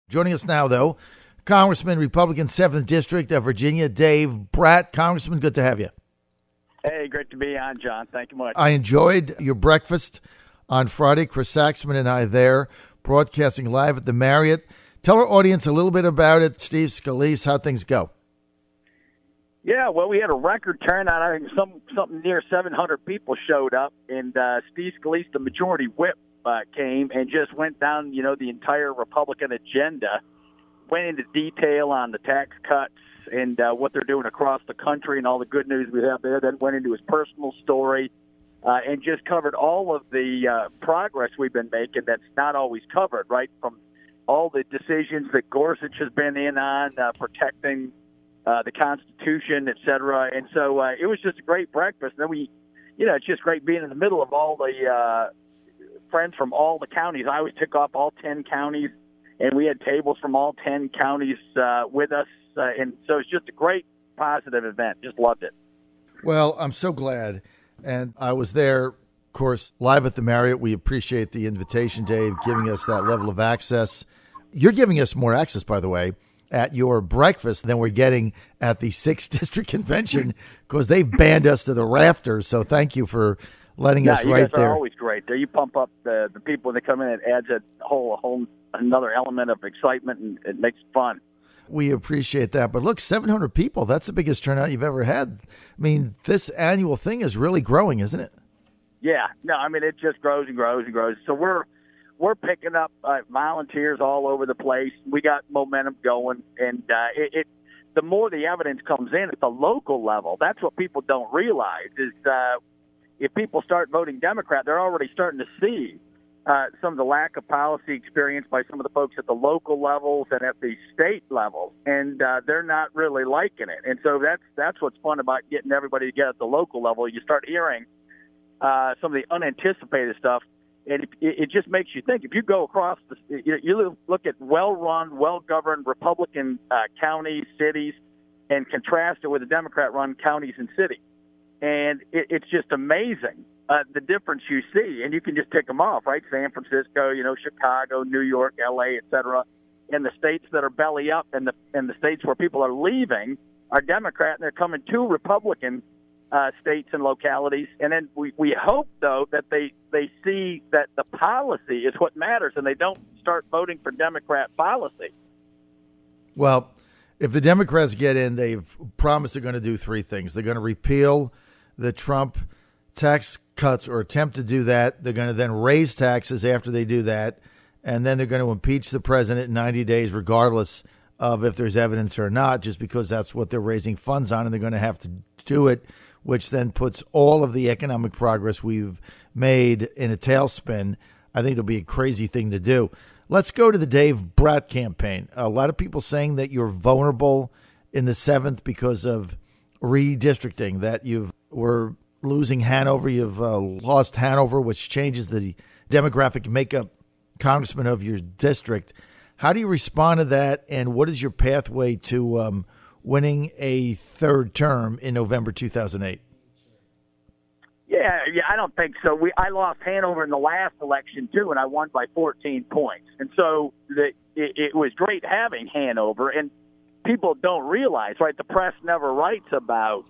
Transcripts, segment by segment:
Joining us now, though, Congressman, Republican 7th District of Virginia, Dave Brat. Congressman, good to have you. Hey, great to be on, John. Thank you much. I enjoyed your breakfast on Friday. Chris Saxman and I there, broadcasting live at the Marriott. Tell our audience a little bit about it, Steve Scalise, how things go. Yeah, well, we had a record turnout. I think something near 700 people showed up, and Steve Scalise, the majority whip, came and just went down, the entire Republican agenda, went into detail on the tax cuts and what they're doing across the country and all the good news we have there. Then went into his personal story and just covered all of the progress we've been making that's not always covered, right, from all the decisions that Gorsuch has been in on protecting the Constitution, et cetera. And so it was just a great breakfast. And then it's just great being in the middle of all the friends from all the counties. I always took off all 10 counties, and we had tables from all 10 counties with us. And so it's just a great, positive event. Just loved it. Well, I'm so glad. And I was there, of course, live at the Marriott. We appreciate the invitation, Dave, giving us that level of access. You're giving us more access, by the way, at your breakfast than we're getting at the 6th District Convention because they've banned us to the rafters. So thank you for letting us right there. You guys are always great. You pump up the people that come in. It adds a whole another element of excitement, and it makes it fun. We appreciate that. But look, 700 people, that's the biggest turnout you've ever had. I mean, this annual thing is really growing, isn't it? Yeah. No, I mean, it just grows and grows and grows. So we're picking up volunteers all over the place. We got momentum going, and the more the evidence comes in at the local level, that's what people don't realize is if people start voting Democrat, they're already starting to see some of the lack of policy experience by some of the folks at the local levels and at the state levels, and they're not really liking it. And so that's what's fun about getting everybody together at the local level. You start hearing some of the unanticipated stuff, and it just makes you think. If you go across, you look at well-run, well-governed Republican counties, cities, and contrast it with the Democrat-run counties and cities. And it's just amazing the difference you see, and you can just tick them off, right? San Francisco, Chicago, New York, L.A., et cetera. And the states that are belly up and the states where people are leaving are Democrat, and they're coming to Republican states and localities. And then we hope, though, that they see that the policy is what matters, and they don't start voting for Democrat policy. Well, if the Democrats get in, they've promised they're going to do three things. They're going to repeal the Trump tax cuts or attempt to do that. They're going to then raise taxes after they do that. And then they're going to impeach the president in 90 days, regardless of if there's evidence or not, just because that's what they're raising funds on. And they're going to have to do it, which then puts all of the economic progress we've made in a tailspin. I think it'll be a crazy thing to do. Let's go to the Dave Brat campaign. A lot of people saying that you're vulnerable in the 7th because of redistricting, that we're losing Hanover. You've lost Hanover, which changes the demographic makeup, Congressman, of your district. How do you respond to that, and what is your pathway to winning a third term in November 2008? Yeah, I don't think so. I lost Hanover in the last election, too, and I won by 14 points. And so it was great having Hanover, and people don't realize, right, the press never writes about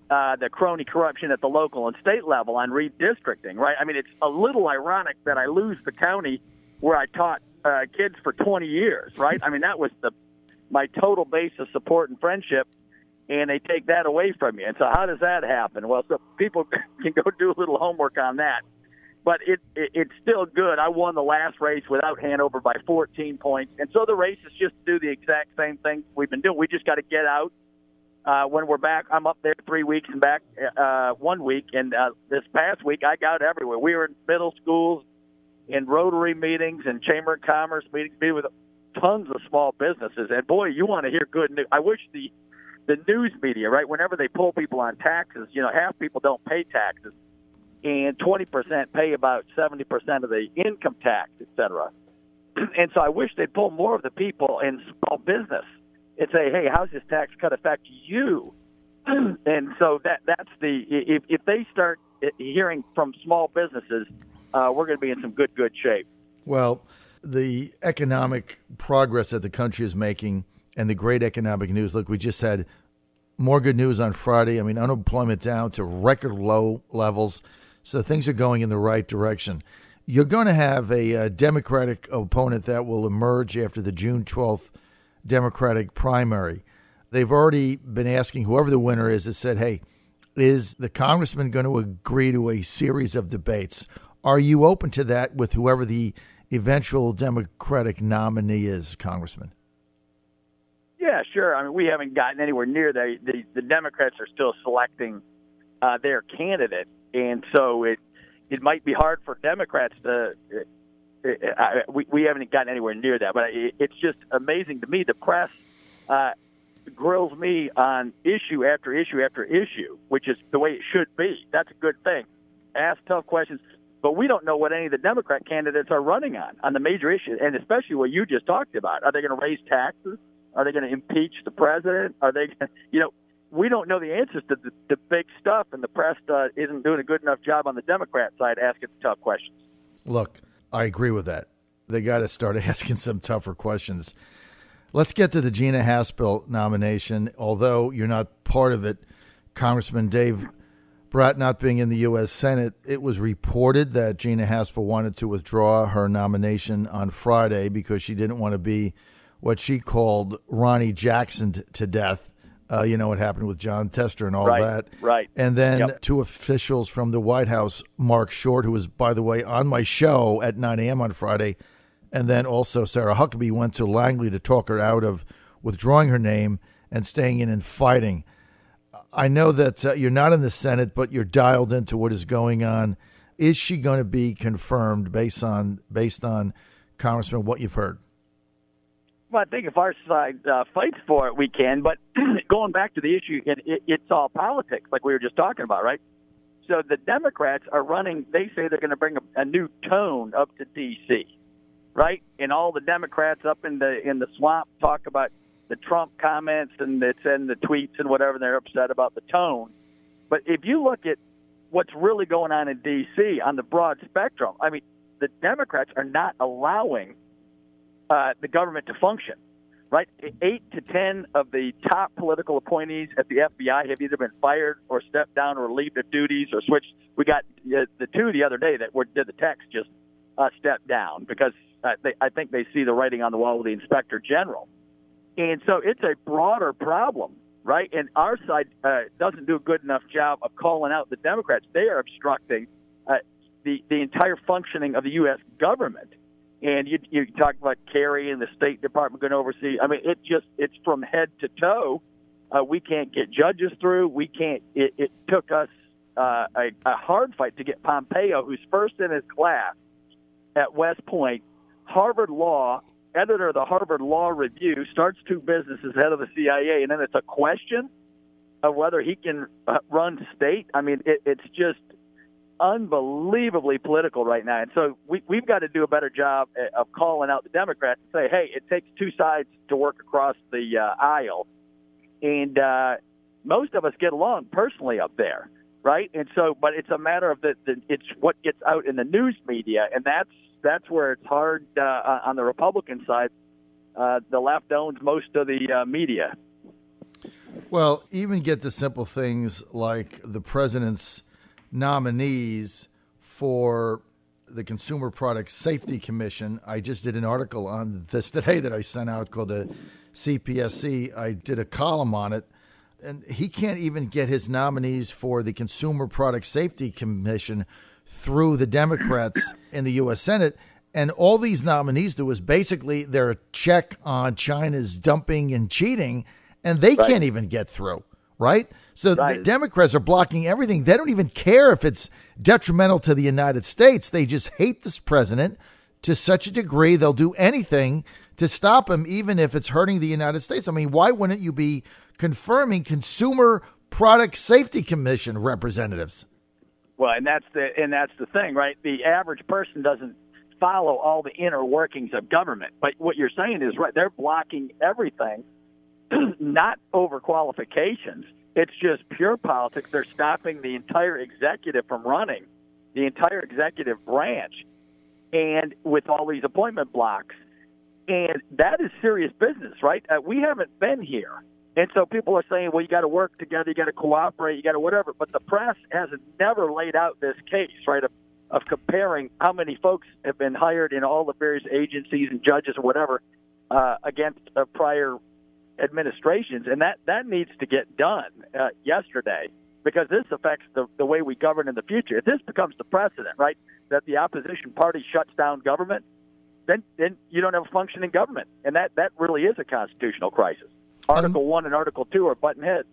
the crony corruption at the local and state level on redistricting, right? I mean, it's a little ironic that I lose the county where I taught kids for 20 years, right? I mean, that was my total base of support and friendship, and they take that away from you. And so how does that happen? Well, so people can go do a little homework on that. But it's still good. I won the last race without Hanover by 14 points. And so the race is just to do the exact same thing we've been doing. We just got to get out. When we're back, I'm up there 3 weeks and back 1 week. And this past week, I got everywhere. We were in middle schools, in Rotary meetings, and Chamber of Commerce meetings, meeting with tons of small businesses. And, boy, you want to hear good news. I wish the news media, right, whenever they poll people on taxes, half people don't pay taxes, and 20% pay about 70% of the income tax, et cetera. And so I wish they'd pull more of the people in small business and say, hey, how's this tax cut affect you? And so that's if they start hearing from small businesses, we're going to be in some good shape. Well, the economic progress that the country is making and the great economic news. Look, we just had more good news on Friday. I mean, unemployment down to record low levels. So things are going in the right direction. You're going to have a Democratic opponent that will emerge after the June 12th Democratic primary. They've already been asking whoever the winner is, has said, hey, is the congressman going to agree to a series of debates? Are you open to that with whoever the eventual Democratic nominee is, Congressman? Yeah, sure. I mean, we haven't gotten anywhere near that. The Democrats are still selecting their candidate, and so it might be hard for Democrats to. We haven't gotten anywhere near that, but it's just amazing to me. The press grills me on issue after issue after issue, which is the way it should be. That's a good thing. Ask tough questions, but we don't know what any of the Democrat candidates are running on the major issues, and especially what you just talked about. Are they going to raise taxes? Are they going to impeach the president? Are they, we don't know the answers to the big stuff, and the press isn't doing a good enough job on the Democrat side asking the tough questions. Look, I agree with that. They got to start asking some tougher questions. Let's get to the Gina Haspel nomination. Although you're not part of it, Congressman Dave Brat not being in the U.S. Senate, it was reported that Gina Haspel wanted to withdraw her nomination on Friday because she didn't want to be what she called Ronnie Jackson to death. What happened with John Tester and all that. Right. And then two officials from the White House, Mark Short, who was, by the way, on my show at 9 a.m. on Friday, and then also Sarah Huckabee went to Langley to talk her out of withdrawing her name and staying in and fighting. I know that you're not in the Senate, but you're dialed into what is going on. Is she going to be confirmed based on Congressman, what you've heard? Well, I think if our side fights for it, we can. But going back to the issue, it's all politics, like we were just talking about, right? So the Democrats are running. They say they're going to bring a new tone up to D.C., right? And all the Democrats up in the swamp talk about the Trump comments and the tweets and whatever. And they're upset about the tone. But if you look at what's really going on in D.C. on the broad spectrum, I mean, the Democrats are not allowing the government to function, right? 8 to 10 of the top political appointees at the FBI have either been fired or stepped down or relieved of duties or switched. We got the two the other day that did the text just stepped down because I think they see the writing on the wall with the inspector general. And so it's a broader problem, right? And our side doesn't do a good enough job of calling out the Democrats. They are obstructing the entire functioning of the U.S. government. And you talk about Kerry and the State Department going to oversee. I mean, it's from head to toe. We can't get judges through. We can't. It took us a hard fight to get Pompeo, who's first in his class at West Point, Harvard Law, editor of the Harvard Law Review, starts two businesses, head of the CIA, and then it's a question of whether he can run state. I mean, it's just unbelievably political right now. And so we've got to do a better job of calling out the Democrats and say, hey, it takes two sides to work across the aisle. And most of us get along personally up there, right? And so, but it's a matter of it's what gets out in the news media, and that's where it's hard on the Republican side. The left owns most of the media. Well, even get to simple things like the president's nominees for the Consumer Product Safety Commission. I just did an article on this today that I sent out called the CPSC. I did a column on it, and he can't even get his nominees for the Consumer Product Safety Commission through the Democrats in the U.S. Senate. And all these nominees do is basically they're a check on China's dumping and cheating, and they can't even get through, right? So the Democrats are blocking everything. They don't even care if it's detrimental to the United States. They just hate this president to such a degree they'll do anything to stop him, even if it's hurting the United States. I mean, why wouldn't you be confirming Consumer Product Safety Commission representatives? Well, and that's the thing, right? The average person doesn't follow all the inner workings of government. But what you're saying is right. They're blocking everything, not over qualifications. It's just pure politics. They're stopping the entire executive from running, the entire executive branch. and with all these appointment blocks. And that is serious business, right? We haven't been here. And so people are saying, well, you got to work together, you got to cooperate, you got to whatever. But the press has never laid out this case, right, of comparing how many folks have been hired in all the various agencies and judges or whatever against prior administrations. And that needs to get done yesterday, because this affects the way we govern in the future. If this becomes the precedent, right, that the opposition party shuts down government, then you don't have a functioning government. And that really is a constitutional crisis. Article 1 and Article 2 are button heads.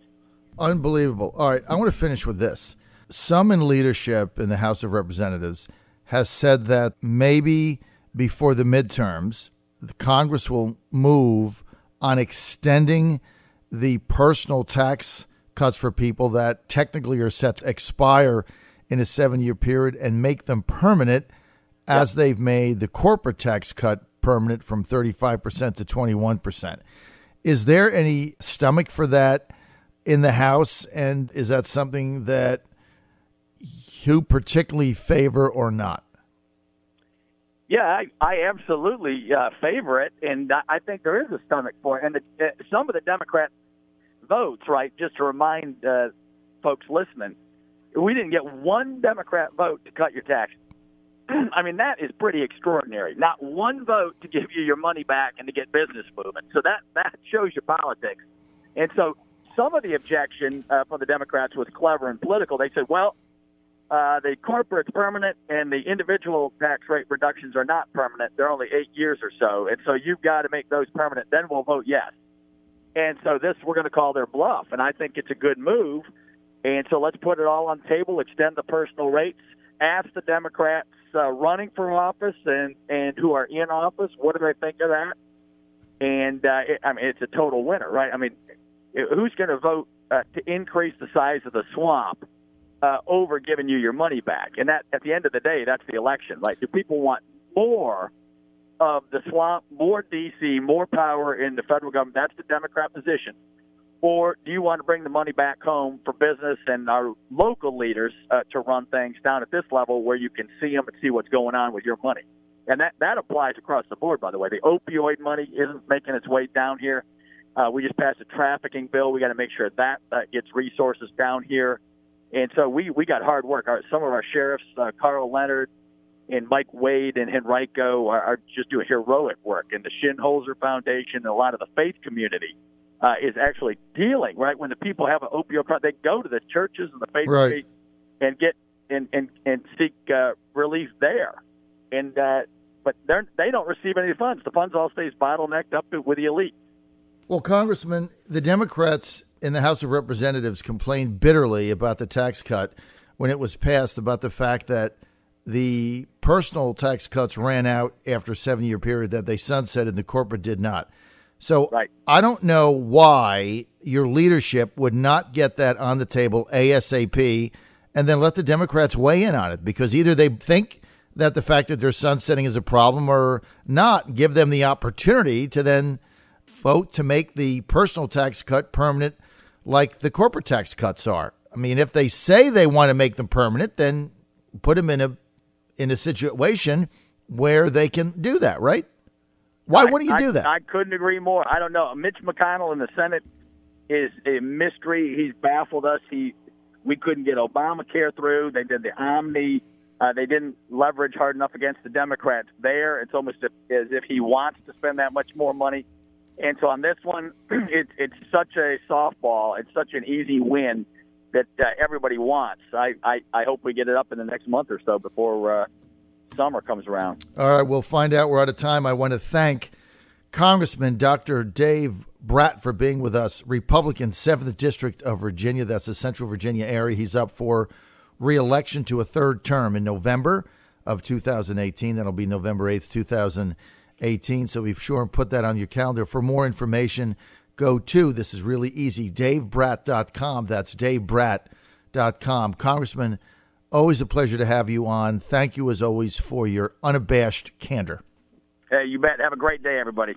Unbelievable. All right, I want to finish with this. Some in leadership in the House of Representatives has said that maybe before the midterms, the Congress will move on extending the personal tax cuts for people that technically are set to expire in a 7-year period and make them permanent, as they've made the corporate tax cut permanent from 35% to 21%. Is there any stomach for that in the House, and is that something that you particularly favor or not? Yeah, I absolutely favor it, and I think there is a stomach for it. And some of the Democrat votes, right, just to remind folks listening, we didn't get one Democrat vote to cut your taxes. I mean, that is pretty extraordinary. Not one vote to give you your money back and to get business moving. So that shows you politics. And so some of the objection from the Democrats was clever and political. They said, well, the corporate's permanent and the individual tax rate reductions are not permanent. They're only 8 years or so. And so you've got to make those permanent. Then we'll vote yes. And so this we're going to call their bluff. And I think it's a good move. And so let's put it all on the table, extend the personal rates, ask the Democrats running for office and who are in office, what do they think of that? And, I mean, it's a total winner, right? I mean, who's going to vote to increase the size of the swamp over giving you your money back? And that, at the end of the day, that's the election, right? Do people want more of the swamp, more D.C., more power in the federal government? That's the Democrat position. Or do you want to bring the money back home for business and our local leaders to run things down at this level where you can see them and see what's going on with your money? And that applies across the board, by the way. The opioid money isn't making its way down here. We just passed a trafficking bill. We got to make sure that gets resources down here. And so we got hard work. Some of our sheriffs, Carl Leonard and Mike Wade and Henrico, are just doing heroic work. And the Shinholzer Foundation and a lot of the faith community is actually dealing, right? When the people have an opioid problem, they go to the churches and the faith community and get and seek relief there. And but they don't receive any funds. The funds all stays bottlenecked up with the elite. Well, Congressman, the Democrats in the House of Representatives complained bitterly about the tax cut when it was passed, about the fact that the personal tax cuts ran out after a 7-year period, that they sunsetted and the corporate did not. So right. I don't know why your leadership would not get that on the table ASAP and then let the Democrats weigh in on it, because either they think that the fact that they're sunsetting is a problem or not. Give them the opportunity to then vote to make the personal tax cut permanent like the corporate tax cuts are. I mean, if they say they want to make them permanent, then put them in a situation where they can do that, right? Why wouldn't you do that? I couldn't agree more. I don't know. Mitch McConnell in the Senate is a mystery. He's baffled us. We couldn't get Obamacare through. They did the Omni. They didn't leverage hard enough against the Democrats there. It's almost as if he wants to spend that much more money. And so on this one, it's such a softball. It's such an easy win that everybody wants. I hope we get it up in the next month or so before summer comes around. All right, we'll find out. We're out of time. I want to thank Congressman Dr. Dave Brat for being with us, Republican, 7th District of Virginia. That's the Central Virginia area. He's up for re-election to a third term in November of 2018. That'll be November 8th, 2018. So be sure and put that on your calendar. For more information, go to, this is really easy, davebrat.com. That's davebrat.com. Congressman, always a pleasure to have you on. Thank you, as always, for your unabashed candor. Hey, you bet. Have a great day, everybody.